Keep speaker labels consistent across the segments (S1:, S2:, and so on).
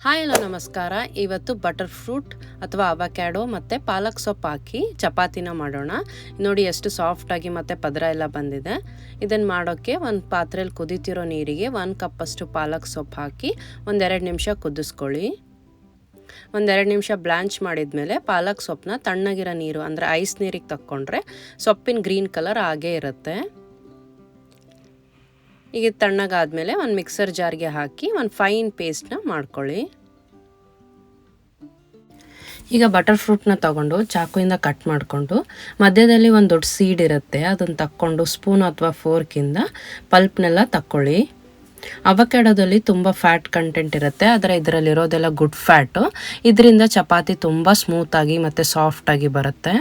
S1: Hi hello ನಮಸ್ಕಾರ. ಇವತ್ತು butter fruit ಅಥವಾ ಅವಕ್ಯಾಡೋ ಮತ್ತು ಪಾಲಕ್ ಸೊಪ್ಪು ಹಾಕಿ ಚಪಾತಿನ ಮಾಡೋಣ. ನೋಡಿ ಎಷ್ಟು ಸಾಫ್ಟಾಗಿ ಮತ್ತು ಪದರ ಎಲ್ಲ ಬಂದಿದೆ. ಇದನ್ನು ಮಾಡೋಕ್ಕೆ ಒಂದು ಪಾತ್ರೆಯಲ್ಲಿ ಕುದೀತಿರೋ ನೀರಿಗೆ 1 ಕಪ್ಪಷ್ಟು ಪಾಲಕ್ ಸೊಪ್ಪು ಹಾಕಿ 1-2 ನಿಮಿಷ ಕುದಿಸ್ಕೊಳ್ಳಿ. 1-2 ನಿಮಿಷ ಬ್ಲ್ಯಾಂಚ್ ಮಾಡಿದ್ಮೇಲೆ ಪಾಲಕ್ ಸೊಪ್ಪನ್ನ ತಣ್ಣಗಿರೋ ನೀರು ಅಂದರೆ ಐಸ್ ನೀರಿಗೆ ತಕ್ಕೊಂಡ್ರೆ ಸೊಪ್ಪಿನ ಗ್ರೀನ್ ಕಲರ್ ಹಾಗೇ ಇರುತ್ತೆ. ಈಗ ತಣ್ಣಗಾದ್ಮೇಲೆ ಒಂದು ಮಿಕ್ಸರ್ ಜಾರ್ಗೆ ಹಾಕಿ ಒಂದು ಫೈನ್ ಪೇಸ್ಟ್ನ ಮಾಡ್ಕೊಳ್ಳಿ. ಈಗ ಬಟರ್ ಫ್ರೂಟ್ನ ತಗೊಂಡು ಚಾಕುಯಿಂದ ಕಟ್ ಮಾಡಿಕೊಂಡು ಮಧ್ಯದಲ್ಲಿ ಒಂದು ದೊಡ್ಡ ಸೀಡ್ ಇರುತ್ತೆ, ಅದನ್ನು ತಕ್ಕೊಂಡು ಸ್ಪೂನ್ ಅಥವಾ ಫೋರ್ಕಿಂದ ಪಲ್ಪ್ನೆಲ್ಲ ತಕ್ಕೊಳ್ಳಿ. ಅವಕ್ಯಾಡೋದಲ್ಲಿ ತುಂಬ ಫ್ಯಾಟ್ ಕಂಟೆಂಟ್ ಇರುತ್ತೆ, ಆದರೆ ಇದರಲ್ಲಿರೋದೆಲ್ಲ ಗುಡ್ ಫ್ಯಾಟು. ಇದರಿಂದ ಚಪಾತಿ ತುಂಬ ಸ್ಮೂತಾಗಿ ಮತ್ತು ಸಾಫ್ಟಾಗಿ ಬರುತ್ತೆ.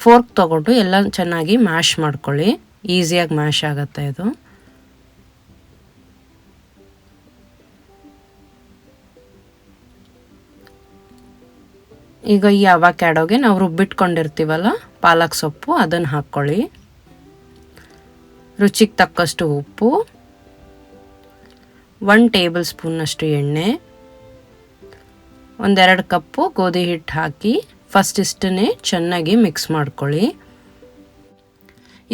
S1: ಫೋರ್ಕ್ ತಗೊಂಡು ಎಲ್ಲ ಚೆನ್ನಾಗಿ ಮ್ಯಾಶ್ ಮಾಡ್ಕೊಳ್ಳಿ, ಈಸಿಯಾಗಿ ಮ್ಯಾಶ್ ಆಗುತ್ತೆ ಇದು. ಈಗ ಈ ಅವಕ್ಯಾಡೋಗೆ ನಾವು ರುಬ್ಬಿಟ್ಕೊಂಡಿರ್ತೀವಲ್ಲ ಪಾಲಕ್ ಸೊಪ್ಪು, ಅದನ್ನು ಹಾಕ್ಕೊಳ್ಳಿ. ರುಚಿಗೆ ತಕ್ಕಷ್ಟು ಉಪ್ಪು, 1 ಟೇಬಲ್ ಸ್ಪೂನ್ನಷ್ಟು ಎಣ್ಣೆ, 1-2 ಕಪ್ಪು ಗೋಧಿ ಹಿಟ್ಟು ಹಾಕಿ ಫಸ್ಟ್ ಇಷ್ಟನ್ನೇ ಚೆನ್ನಾಗಿ ಮಿಕ್ಸ್ ಮಾಡ್ಕೊಳ್ಳಿ.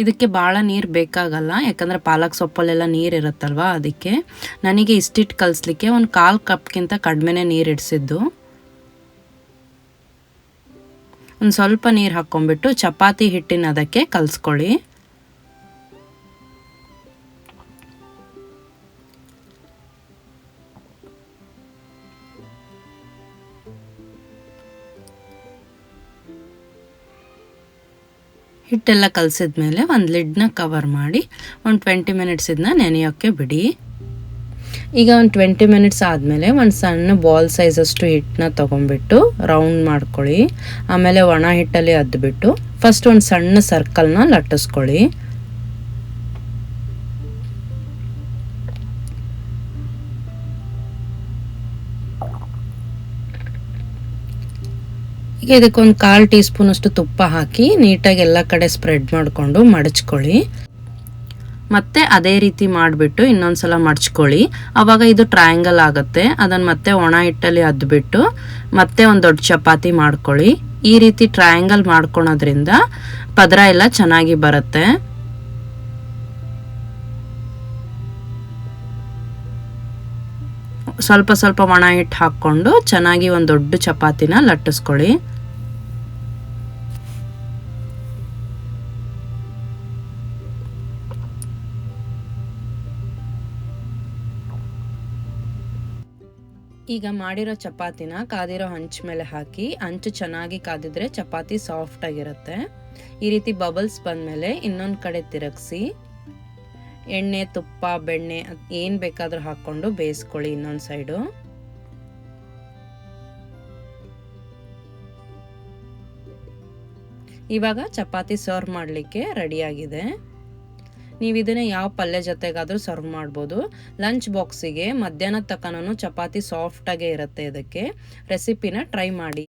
S1: ಇದಕ್ಕೆ ಭಾಳ ನೀರು ಬೇಕಾಗಲ್ಲ, ಯಾಕಂದರೆ ಪಾಲಕ್ ಸೊಪ್ಪಲ್ಲೆಲ್ಲ ನೀರು ಇರುತ್ತಲ್ವ, ಅದಕ್ಕೆ ನನಗೆ ಇಷ್ಟಿಟ್ಟು ಕಲಿಸ್ಲಿಕ್ಕೆ 1/4 ಕಪ್ಗಿಂತ ಕಡಿಮೆನೇ ನೀರು ಇಡಿಸಿದ್ದು. ಒಂದು ಸ್ವಲ್ಪ ನೀರು ಹಾಕ್ಕೊಂಡ್ಬಿಟ್ಟು ಚಪಾತಿ ಹಿಟ್ಟಿನ ಅದಕ್ಕೆ ಕಲಿಸ್ಕೊಳ್ಳಿ. ಹಿಟ್ಟೆಲ್ಲ ಕಲಸಿದ್ಮೇಲೆ ಒಂದು ಲಿಡ್ನ ಕವರ್ ಮಾಡಿ ಒಂದು 20 ಮಿನಿಟ್ಸ್ ಇದನ್ನ ನೆನೆಯೋಕ್ಕೆ ಬಿಡಿ. ಈಗ ಒಂದು 20 ಮಿನಿಟ್ಸ್ ಆದಮೇಲೆ ಒಂದು ಸಣ್ಣ ಬಾಲ್ ಸೈಜಷ್ಟು ಹಿಟ್ಟನ್ನ ತೊಗೊಂಡ್ಬಿಟ್ಟು ರೌಂಡ್ ಮಾಡ್ಕೊಳ್ಳಿ. ಆಮೇಲೆ ಒಣ ಹಿಟ್ಟಲ್ಲಿ ಅದ್ಬಿಟ್ಟು ಫಸ್ಟ್ ಒಂದು ಸಣ್ಣ ಸರ್ಕಲ್ನ ಲಟ್ಟಿಸ್ಕೊಳ್ಳಿ. ಈಗ ಇದಕ್ಕೊಂದು 1/4 ಟೀ ಸ್ಪೂನಷ್ಟು ತುಪ್ಪ ಹಾಕಿ ನೀಟಾಗಿ ಎಲ್ಲ ಕಡೆ ಸ್ಪ್ರೆಡ್ ಮಾಡಿಕೊಂಡು ಮಡಚ್ಕೊಳ್ಳಿ. ಮತ್ತೆ ಅದೇ ರೀತಿ ಮಾಡಿಬಿಟ್ಟು ಇನ್ನೊಂದು ಸಲ ಮಡ್ಚ್ಕೊಳ್ಳಿ. ಆವಾಗ ಇದು ಟ್ರಯಾಂಗಲ್ ಆಗುತ್ತೆ. ಅದನ್ನು ಮತ್ತೆ ಒಣ ಹಿಟ್ಟಲ್ಲಿ ಅದ್ಬಿಟ್ಟು ಮತ್ತೆ ಒಂದು ದೊಡ್ಡ ಚಪಾತಿ ಮಾಡ್ಕೊಳ್ಳಿ. ಈ ರೀತಿ ಟ್ರಯಾಂಗಲ್ ಮಾಡ್ಕೊಳೋದ್ರಿಂದ ಪದರ ಎಲ್ಲ ಚೆನ್ನಾಗಿ ಬರುತ್ತೆ. ಸ್ವಲ್ಪ ಸ್ವಲ್ಪ ಒಣ ಹಿಟ್ಟು ಹಾಕ್ಕೊಂಡು ಚೆನ್ನಾಗಿ ಒಂದು ದೊಡ್ಡ ಚಪಾತಿನ ಲಟ್ಟಿಸ್ಕೊಳ್ಳಿ. ಈಗ ಮಾಡಿರೋ ಚಪಾತಿನ ಕಾದಿರೋ ಹಂಚು ಮೇಲೆ ಹಾಕಿ, ಹಂಚು ಚೆನ್ನಾಗಿ ಕಾದಿದ್ರೆ ಚಪಾತಿ ಸಾಫ್ಟ್ ಆಗಿರುತ್ತೆ. ಈ ರೀತಿ ಬಬಲ್ಸ್ ಬಂದಮೇಲೆ ಇನ್ನೊಂದು ಕಡೆ ತಿರುಗಿಸಿ ಎಣ್ಣೆ, ತುಪ್ಪ, ಬೆಣ್ಣೆ ಏನು ಬೇಕಾದರೂ ಹಾಕ್ಕೊಂಡು ಬೇಯಿಸ್ಕೊಳ್ಳಿ ಇನ್ನೊಂದು ಸೈಡು. ಇವಾಗ ಚಪಾತಿ ಸರ್ವ್ ಮಾಡಲಿಕ್ಕೆ ರೆಡಿಯಾಗಿದೆ. ನೀವು ಇದನ್ನು ಯಾವ ಪಲ್ಯ ಜೊತೆಗಾದರೂ ಸರ್ವ್ ಮಾಡ್ಬೋದು. ಲಂಚ್ ಬಾಕ್ಸಿಗೆ ಮಧ್ಯಾಹ್ನದ ತನಕನೂ ಚಪಾತಿ ಸಾಫ್ಟಾಗೇ ಇರುತ್ತೆ. ಇದಕ್ಕೆ ರೆಸಿಪಿನ ಟ್ರೈ ಮಾಡಿ.